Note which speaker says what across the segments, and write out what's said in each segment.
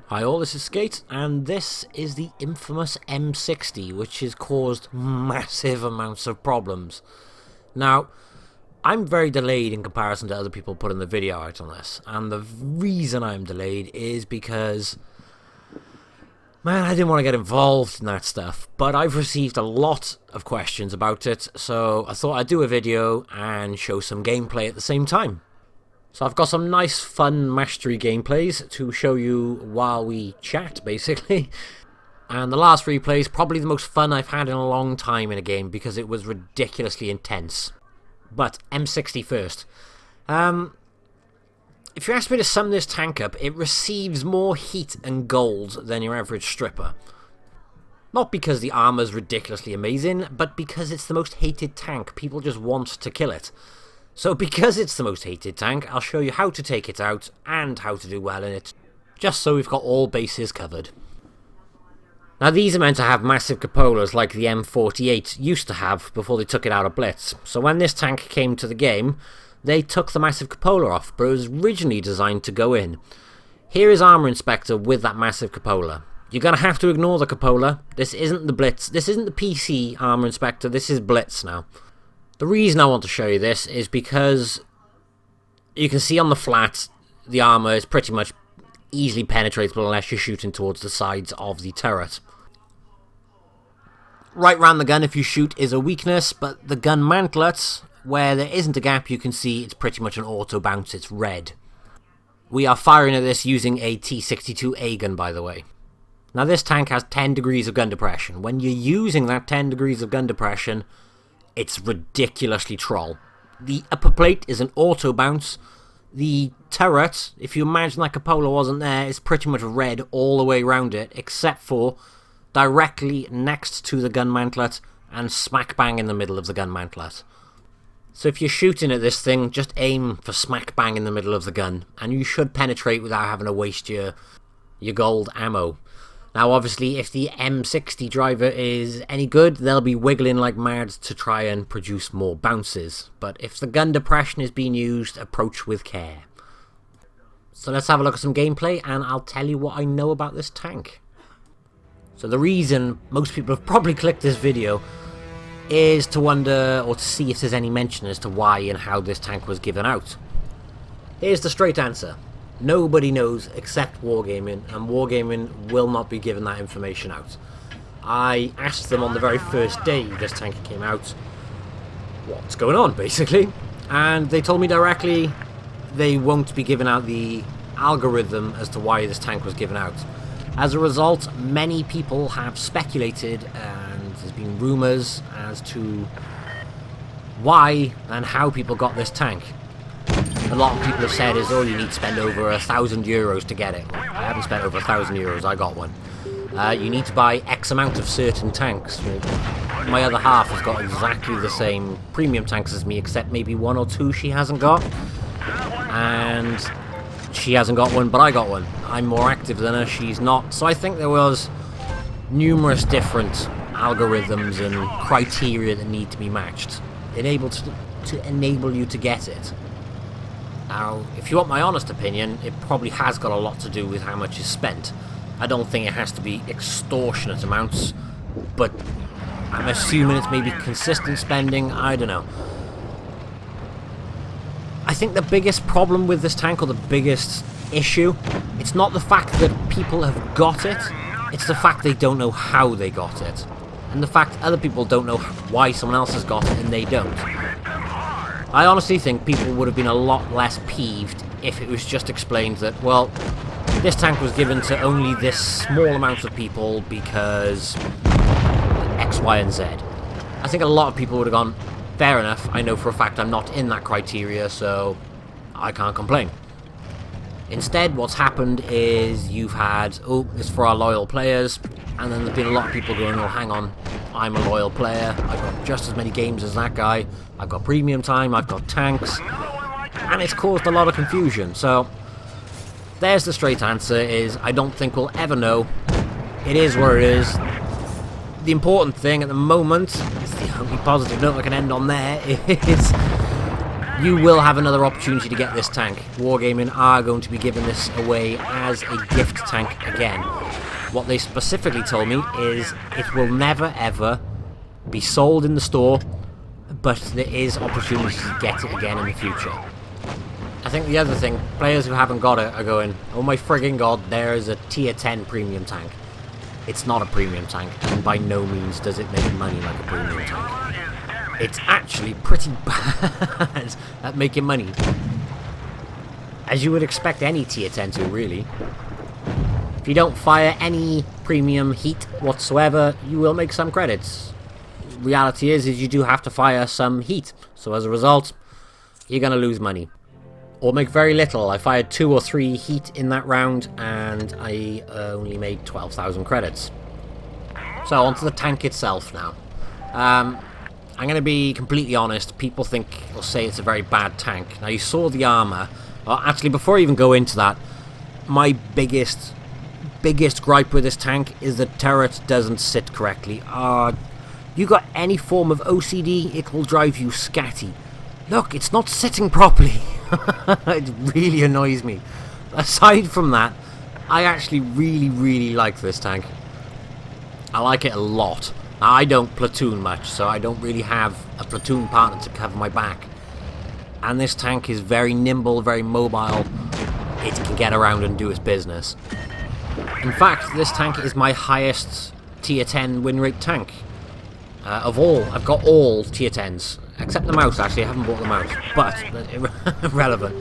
Speaker 1: Hi all, this is Skate, and this is the infamous M60, which has caused massive amounts of problems. Now, I'm very delayed in comparison to other people putting the video out on this, and the reason I'm delayed is because, man, I didn't want to get involved in that stuff, but I've received a lot of questions about it, so I thought I'd do a video and show some gameplay at the same time. So I've got some nice fun mastery gameplays to show you while we chat, basically. And the last replay is probably the most fun I've had in a long time in a game because it was ridiculously intense. But M60 first. If you ask me to sum this tank up, it receives more heat and gold than your average stripper. Not because the armor's ridiculously amazing, but because it's the most hated tank. People just want to kill it. So because it's the most hated tank, I'll show you how to take it out and how to do well in it, just so we've got all bases covered. Now these are meant to have massive cupolas like the M48 used to have before they took it out of Blitz. So when this tank came to the game, they took the massive cupola off, but it was originally designed to go in. Here is Armor Inspector with that massive cupola. You're going to have to ignore the cupola. This isn't the Blitz, this isn't the PC Armor Inspector, this is Blitz now. The reason I want to show you this is because you can see on the flat the armor is pretty much easily penetratable unless you're shooting towards the sides of the turret. Right round the gun if you shoot is a weakness, but the gun mantlet, where there isn't a gap, you can see it's pretty much an auto bounce, it's red. We are firing at this using a T62A gun, by the way. Now this tank has 10 degrees of gun depression. When you're using that 10 degrees of gun depression, it's ridiculously troll. The upper plate is an auto bounce. The turret, if you imagine that cupola wasn't there, is pretty much red all the way around it, except for directly next to the gun mantlet and smack bang in the middle of the gun mantlet. So if you're shooting at this thing, just aim for smack bang in the middle of the gun, and you should penetrate without having to waste your gold ammo. Now obviously if the M60 driver is any good, they'll be wiggling like mad to try and produce more bounces. But if the gun depression is being used, approach with care. So let's have a look at some gameplay and I'll tell you what I know about this tank. So the reason most people have probably clicked this video is to wonder or to see if there's any mention as to why and how this tank was given out. Here's the straight answer. Nobody knows except Wargaming, and Wargaming will not be giving that information out. I asked them on the very first day this tank came out, what's going on, basically, and they told me directly they won't be giving out the algorithm as to why this tank was given out. As a result, many people have speculated, and there's been rumours as to why and how people got this tank. A lot of people have said is, oh, you need to spend over €1,000 to get it. Well, I haven't spent over €1,000, I got one. You need to buy X amount of certain tanks. My other half has got exactly the same premium tanks as me, except maybe one or two she hasn't got. And she hasn't got one, but I got one. I'm more active than her, she's not. So I think there was numerous different algorithms and criteria that need to be matched, to enable you to get it. Now, if you want my honest opinion, it probably has got a lot to do with how much is spent. I don't think it has to be extortionate amounts, but I'm assuming it's maybe consistent spending, I don't know. I think the biggest problem with this tank, or the biggest issue, it's not the fact that people have got it, it's the fact they don't know how they got it. And the fact other people don't know why someone else has got it and they don't. I honestly think people would have been a lot less peeved if it was just explained that, well, this tank was given to only this small amount of people because X, Y, and Z. I think a lot of people would have gone, fair enough, I know for a fact I'm not in that criteria, so I can't complain. Instead, what's happened is you've had, oh, it's for our loyal players, and then there's been a lot of people going, oh, hang on, I'm a loyal player, I've got just as many games as that guy, I've got premium time, I've got tanks, and it's caused a lot of confusion. So there's the straight answer, is I don't think we'll ever know. It is where it is. The important thing at the moment, it's the only positive note I can end on there, is you will have another opportunity to get this tank. Wargaming are going to be giving this away as a gift tank again. What they specifically told me is it will never ever be sold in the store, but there is opportunity to get it again in the future. I think the other thing, players who haven't got it are going, oh my friggin' god, there's a tier 10 premium tank. It's not a premium tank, and by no means does it make money like a premium tank. It's actually pretty bad at making money. As you would expect any tier 10 to, really. If you don't fire any premium heat whatsoever, you will make some credits. Reality is you do have to fire some heat, so as a result, you're going to lose money. Or make very little. I fired 2 or 3 heat in that round, and I only made 12,000 credits. So, onto the tank itself now. I'm going to be completely honest, people think, or say it's a very bad tank. Now, you saw the armour. Well, actually, before I even go into that, my biggest gripe with this tank is the turret doesn't sit correctly. You got any form of OCD, it will drive you scatty. Look, it's not sitting properly. It really annoys me. Aside from that, I actually really like this tank. I like it a lot. Now, I don't platoon much, so I don't really have a platoon partner to cover my back. And this tank is very nimble, very mobile. It can get around and do its business. In fact, this tank is my highest tier 10 win rate tank. Of all, I've got all tier 10s. Except the mouse, actually. I haven't bought the mouse. But, irrelevant.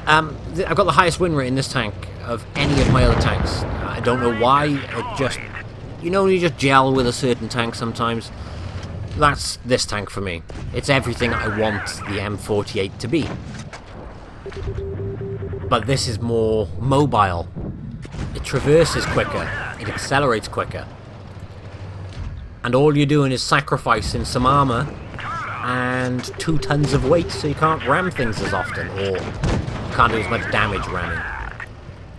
Speaker 1: I've got the highest win rate in this tank of any of my other tanks. I don't know why. It just... You know when you just gel with a certain tank sometimes? That's this tank for me. It's everything I want the M48 to be. But this is more mobile. It traverses quicker. It accelerates quicker. And all you're doing is sacrificing some armour and 2 tons of weight, so you can't ram things as often, or you can't do as much damage ramming.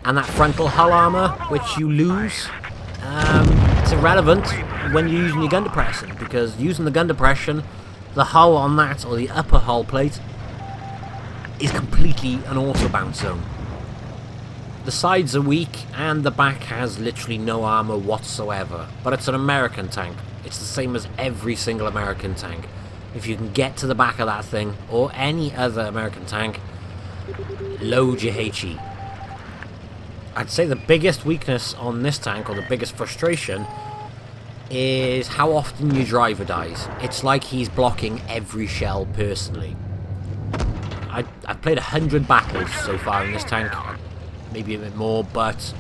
Speaker 1: And that frontal hull armour, which you lose, it's irrelevant when you're using your gun depression, because using the gun depression, the hull on that, or the upper hull plate, is completely an auto bounce zone. The sides are weak, and the back has literally no armour whatsoever, but it's an American tank. It's the same as every single American tank. If you can get to the back of that thing, or any other American tank, load your HE. I'd say the biggest weakness on this tank, or the biggest frustration, is how often your driver dies. It's like he's blocking every shell personally. I've played 100 battles so far in this tank, maybe a bit more, but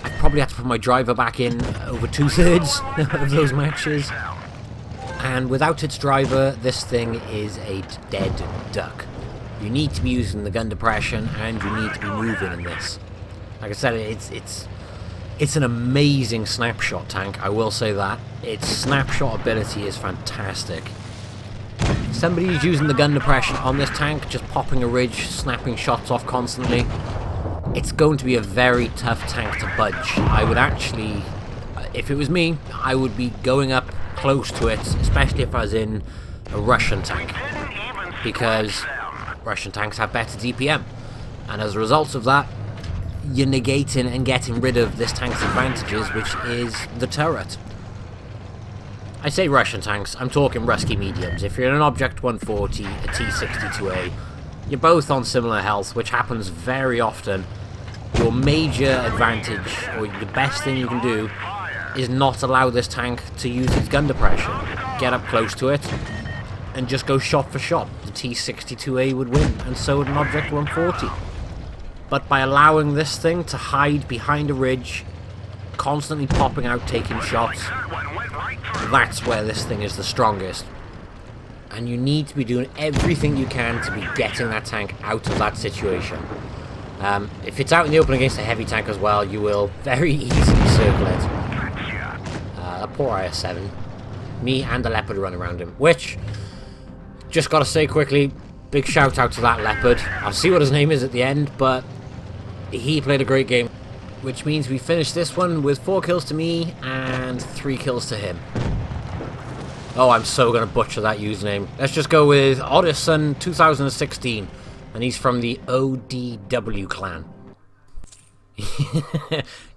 Speaker 1: I probably had to put my driver back in over 2/3 of those matches. And without its driver, this thing is a dead duck. You need to be using the gun depression, and you need to be moving in this. Like I said, it's an amazing snapshot tank, I will say that. Its snapshot ability is fantastic. If somebody is using the gun depression on this tank, just popping a ridge, snapping shots off constantly, it's going to be a very tough tank to budge. I would actually, if it was me, I would be going up close to it, especially if I was in a Russian tank, because Russian tanks have better DPM, and as a result of that, you're negating and getting rid of this tank's advantages, which is the turret. I say Russian tanks, I'm talking Rusky mediums. If you're in an Object 140, a T62A, you're both on similar health, which happens very often. Your major advantage, or the best thing you can do, is not allow this tank to use its gun depression. Get up close to it, and just go shot for shot. The T62A would win, and so would an Object 140. But by allowing this thing to hide behind a ridge, constantly popping out, taking shots, that's where this thing is the strongest. And you need to be doing everything you can to be getting that tank out of that situation. If it's out in the open against a heavy tank as well, you will very easily circle it. That poor IS-7. Me and the Leopard run around him, which, just gotta say quickly, big shout out to that Leopard. I'll see what his name is at the end, but he played a great game. Which means we finished this one with 4 kills to me and 3 kills to him. Oh, I'm so going to butcher that username. Let's just go with Odison 2016. And he's from the ODW clan.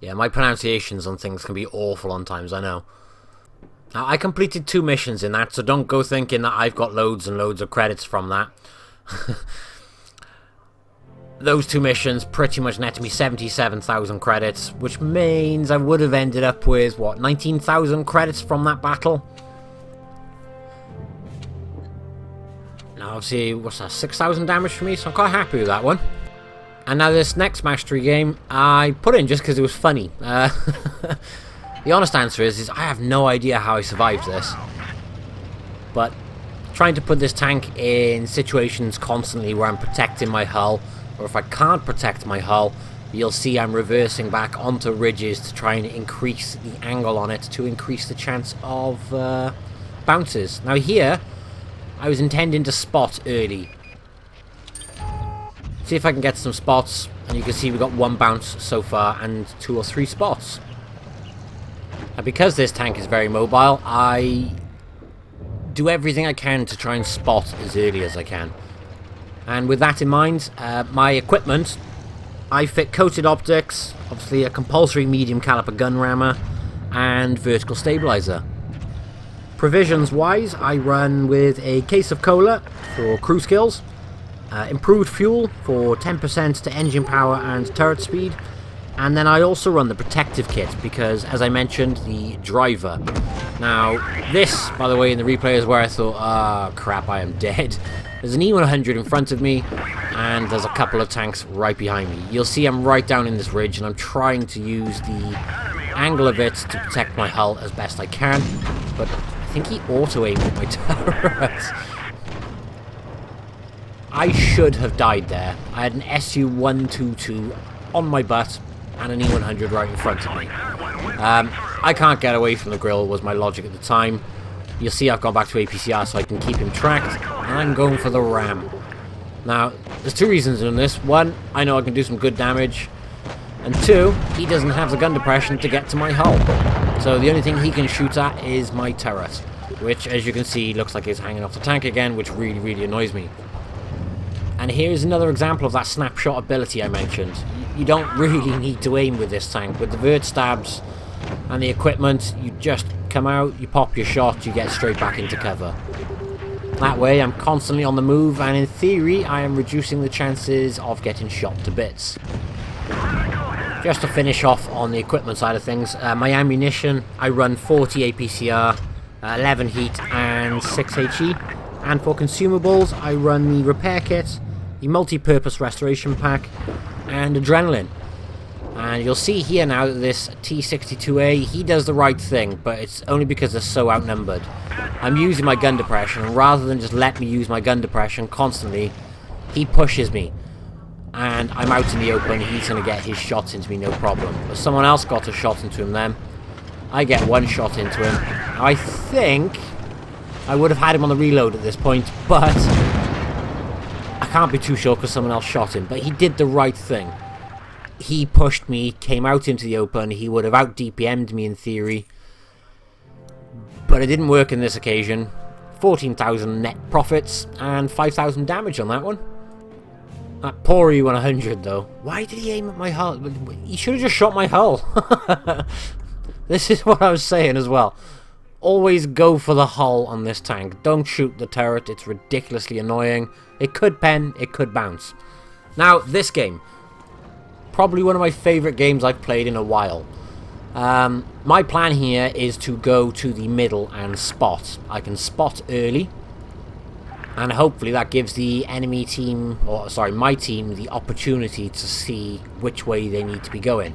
Speaker 1: Yeah, my pronunciations on things can be awful on times, I know. Now, I completed 2 missions in that, so don't go thinking that I've got loads and loads of credits from that. Those 2 missions pretty much netted me 77,000 credits, which means I would have ended up with, what, 19,000 credits from that battle? Now, obviously, what's that, 6,000 damage for me, so I'm quite happy with that one. And now this next mastery game, I put in just because it was funny. The honest answer is I have no idea how I survived this. But trying to put this tank in situations constantly where I'm protecting my hull, or if I can't protect my hull, you'll see I'm reversing back onto ridges to try and increase the angle on it to increase the chance of bounces. Now here, I was intending to spot early. See if I can get some spots, and you can see we've got 1 bounce so far and 2 or 3 spots. And because this tank is very mobile, I do everything I can to try and spot as early as I can. And with that in mind, my equipment, I fit coated optics, obviously a compulsory medium caliber gun rammer, and vertical stabilizer. Provisions wise, I run with a case of cola for crew skills, improved fuel for 10% to engine power and turret speed, and then I also run the protective kit because, as I mentioned, the driver. Now, this, by the way, in the replay is where I thought, ah, crap, I am dead. There's an E100 in front of me, and there's a couple of tanks right behind me. You'll see I'm right down in this ridge, and I'm trying to use the angle of it to protect my hull as best I can, but I think he auto-aimed at my turret. I should have died there. I had an SU-122 on my butt and an E100 right in front of me. I can't get away from the grill was my logic at the time. You'll see I've gone back to APCR so I can keep him tracked, and I'm going for the ram. Now, there's 2 reasons in this. 1, I know I can do some good damage, and 2, he doesn't have the gun depression to get to my hull. So the only thing he can shoot at is my turret, which, as you can see, looks like it's hanging off the tank again, which really, really annoys me. And here's another example of that snapshot ability I mentioned. You don't really need to aim with this tank. With the vert stabs and the equipment, you just come out, you pop your shot, you get straight back into cover. That way I'm constantly on the move, and in theory I am reducing the chances of getting shot to bits. Just to finish off on the equipment side of things, my ammunition, I run 40 APCR, 11 heat and 6 HE. And for consumables, I run the repair kit, the multi-purpose restoration pack, and adrenaline. And you'll see here now that this T62A, he does the right thing, but it's only because they're so outnumbered. I'm using my gun depression, and rather than just let me use my gun depression constantly, he pushes me. And I'm out in the open, he's going to get his shots into me, no problem. But someone else got a shot into him then. I get 1 shot into him. I think I would have had him on the reload at this point, but I can't be too sure because someone else shot him. But he did the right thing. He pushed me, came out into the open. He would have out-DPM'd me in theory. But it didn't work in this occasion. 14,000 net profits and 5,000 damage on that one. That poor E100 though. Why did he aim at my hull? He should have just shot my hull. This is what I was saying as well. Always go for the hull on this tank. Don't shoot the turret. It's ridiculously annoying. It could pen, it could bounce. Now, this game. Probably one of my favourite games I've played in a while. My plan here is to go to the middle and spot. I can spot early. And hopefully that gives the enemy team, or sorry, my team, the opportunity to see which way they need to be going.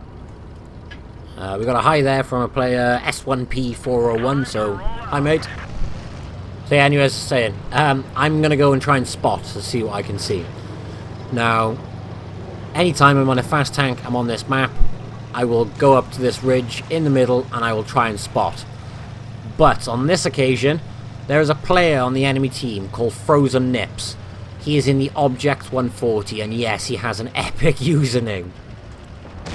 Speaker 1: We got a hi there from a player, S1P401, so hi mate. So yeah, anyway, as I was saying, I'm going to go and try and spot to see what I can see. Now, anytime I'm on a fast tank, I'm on this map, I will go up to this ridge in the middle and I will try and spot. But on this occasion, there is a player on the enemy team called Frozen Nips. He is in the Object 140, and yes, he has an epic username.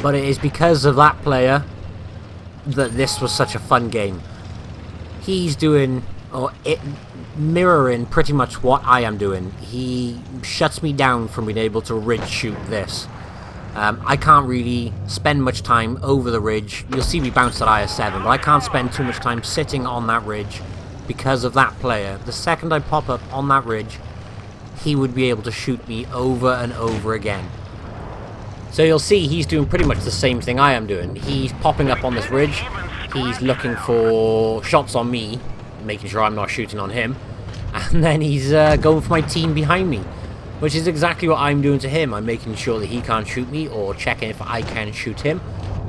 Speaker 1: But it is because of that player that this was such a fun game. He's doing or it mirroring pretty much what I am doing. He shuts me down from being able to ridge shoot this. I can't really spend much time over the ridge. You'll see me bounce at IS-7, but I can't spend too much time sitting on that ridge because of that player. The second I pop up on that ridge, he would be able to shoot me over and over again. So you'll see he's doing pretty much the same thing I am doing. He's popping up on this ridge, he's looking for shots on me, making sure I'm not shooting on him, and then he's going for my team behind me, which is exactly what I'm doing to him. I'm making sure that he can't shoot me, or checking if I can shoot him,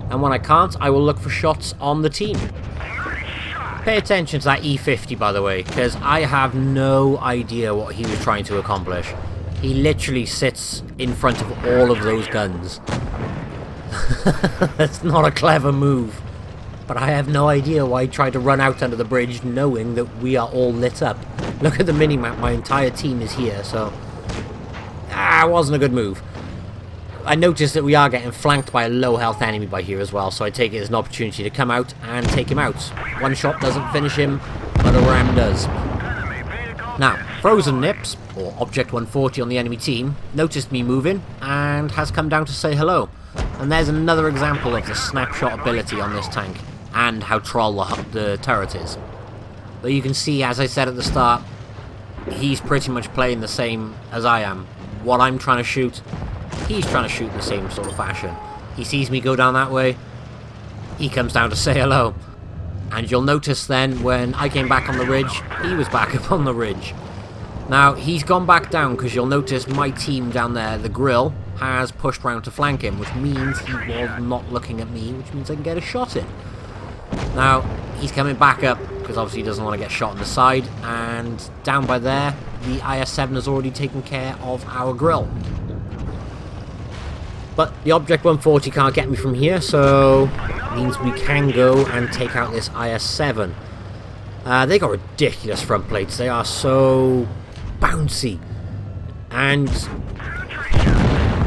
Speaker 1: and when I can't, I will look for shots on the team. Pay attention to that E50, by the way, because I have no idea what he was trying to accomplish. He literally sits in front of all of those guns. That's not a clever move. But I have no idea why he tried to run out under the bridge knowing that we are all lit up. Look at the minimap, my entire team is here, so... it wasn't a good move. I noticed that we are getting flanked by a low health enemy by here as well, so I take it as an opportunity to come out and take him out. One shot doesn't finish him, but a ram does. Now, Frozen Nips, or Object 140 on the enemy team, noticed me moving and has come down to say hello. And there's another example of the snapshot ability on this tank, and how troll the turret is. But you can see, as I said at the start, he's pretty much playing the same as I am. What I'm trying to shoot, he's trying to shoot in the same sort of fashion. He sees me go down that way, he comes down to say hello. And you'll notice then, when I came back on the ridge, he was back up on the ridge. Now, he's gone back down because you'll notice my team down there, the grill, has pushed round to flank him, which means he was not looking at me, which means I can get a shot in. Now, he's coming back up because obviously he doesn't want to get shot on the side, and down by there, the IS-7 has already taken care of our grill. But the Object 140 can't get me from here, so it means we can go and take out this IS-7. They got ridiculous front plates. They are so bouncy. And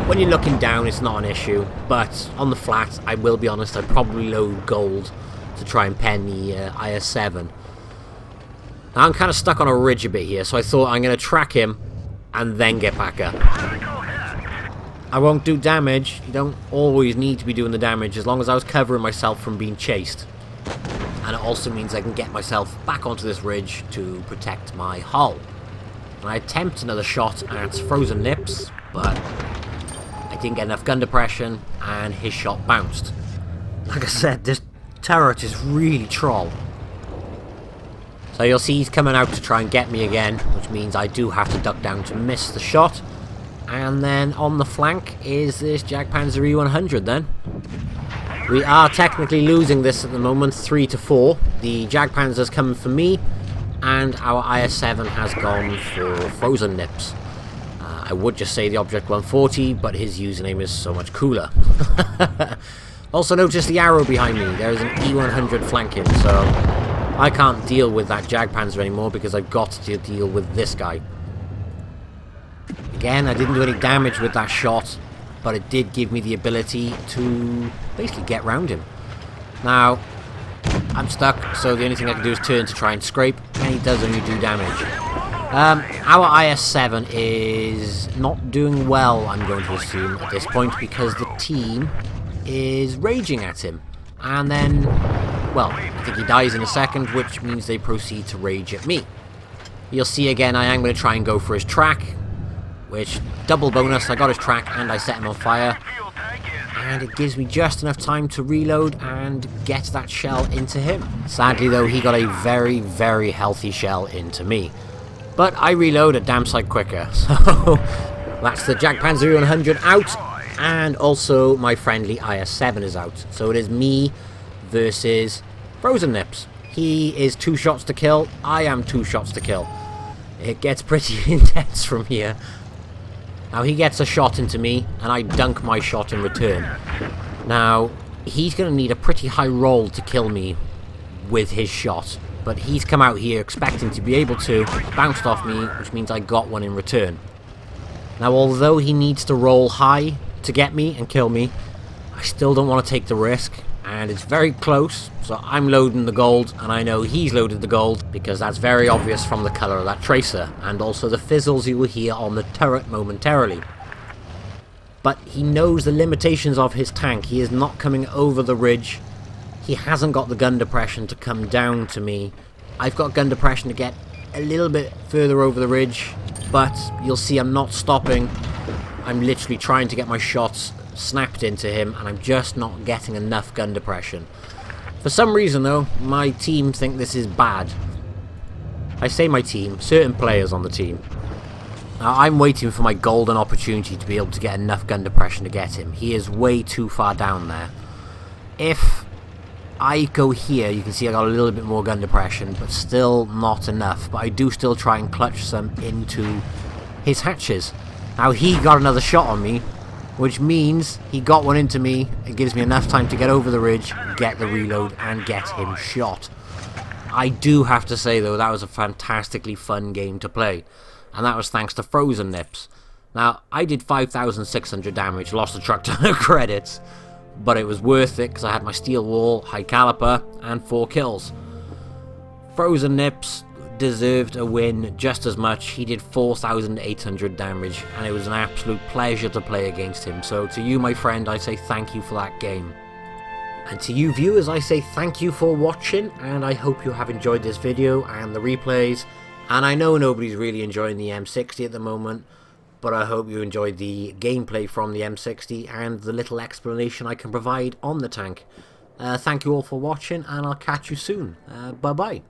Speaker 1: when you're looking down, it's not an issue. But on the flat, I will be honest, I'd probably load gold to try and pen the IS-7. Now, I'm kind of stuck on a ridge a bit here, so I thought I'm going to track him and then get back up. I won't do damage. You don't always need to be doing the damage as long as I was covering myself from being chased. And it also means I can get myself back onto this ridge to protect my hull. And I attempt another shot at Frozen Nips, but I didn't get enough gun depression and his shot bounced. Like I said, this turret is really troll. So you'll see he's coming out to try and get me again, which means I do have to duck down to miss the shot. And then on the flank is this Jagdpanzer E100 then. We are technically losing this at the moment, 3-4. The Jagdpanzer's coming for me, and our IS-7 has gone for Frozen Nips. I would just say the Object 140, but his username is so much cooler. Also notice the arrow behind me. There is an E100 flanking, so I can't deal with that Jagdpanzer anymore because I've got to deal with this guy. Again, I didn't do any damage with that shot, but it did give me the ability to basically get round him. Now, I'm stuck, so the only thing I can do is turn to try and scrape, and he does only do damage. Our IS-7 is not doing well, I'm going to assume, at this point, because the team is raging at him. And then, well, I think he dies in a second, which means they proceed to rage at me. You'll see again, I am going to try and go for his track, which, double bonus, I got his track and I set him on fire. And it gives me just enough time to reload and get that shell into him. Sadly though, he got a very, very healthy shell into me. But I reload a damn sight quicker, so that's the Jagdpanzer 100 out, and also my friendly IS-7 is out. So it is me versus Frozen Nips. He is 2 shots to kill, I am 2 shots to kill. It gets pretty intense from here. Now he gets a shot into me, and I dunk my shot in return. Now, he's going to need a pretty high roll to kill me with his shot. But he's come out here expecting to be able to, bounced off me, which means I got one in return. Now, although he needs to roll high to get me and kill me, I still don't want to take the risk, and it's very close, so I'm loading the gold, and I know he's loaded the gold, because that's very obvious from the colour of that tracer, and also the fizzles you will hear on the turret momentarily. But he knows the limitations of his tank. He is not coming over the ridge. He hasn't got the gun depression to come down to me. I've got gun depression to get a little bit further over the ridge, but you'll see I'm not stopping. I'm literally trying to get my shots snapped into him, and I'm just not getting enough gun depression. For some reason though, my team think this is bad. I say my team, certain players on the team. Now I'm waiting for my golden opportunity to be able to get enough gun depression to get him. He is way too far down there. If I go here, you can see I got a little bit more gun depression, but still not enough. But I do still try and clutch some into his hatches. Now he got another shot on me, which means he got one into me. It gives me enough time to get over the ridge, get the reload, and get him shot. I do have to say though, that was a fantastically fun game to play, and that was thanks to Frozen Nips. Now, I did 5,600 damage, lost a truck ton of credits, but it was worth it because I had my steel wall, high caliper, and 4 kills. Frozen Nips deserved a win just as much. He did 4,800 damage, and it was an absolute pleasure to play against him. So to you, my friend, I say thank you for that game. And to you viewers, I say thank you for watching, and I hope you have enjoyed this video and the replays. And I know nobody's really enjoying the M60 at the moment, but I hope you enjoyed the gameplay from the M60 and the little explanation I can provide on the tank. Thank you all for watching, and I'll catch you soon. Bye bye.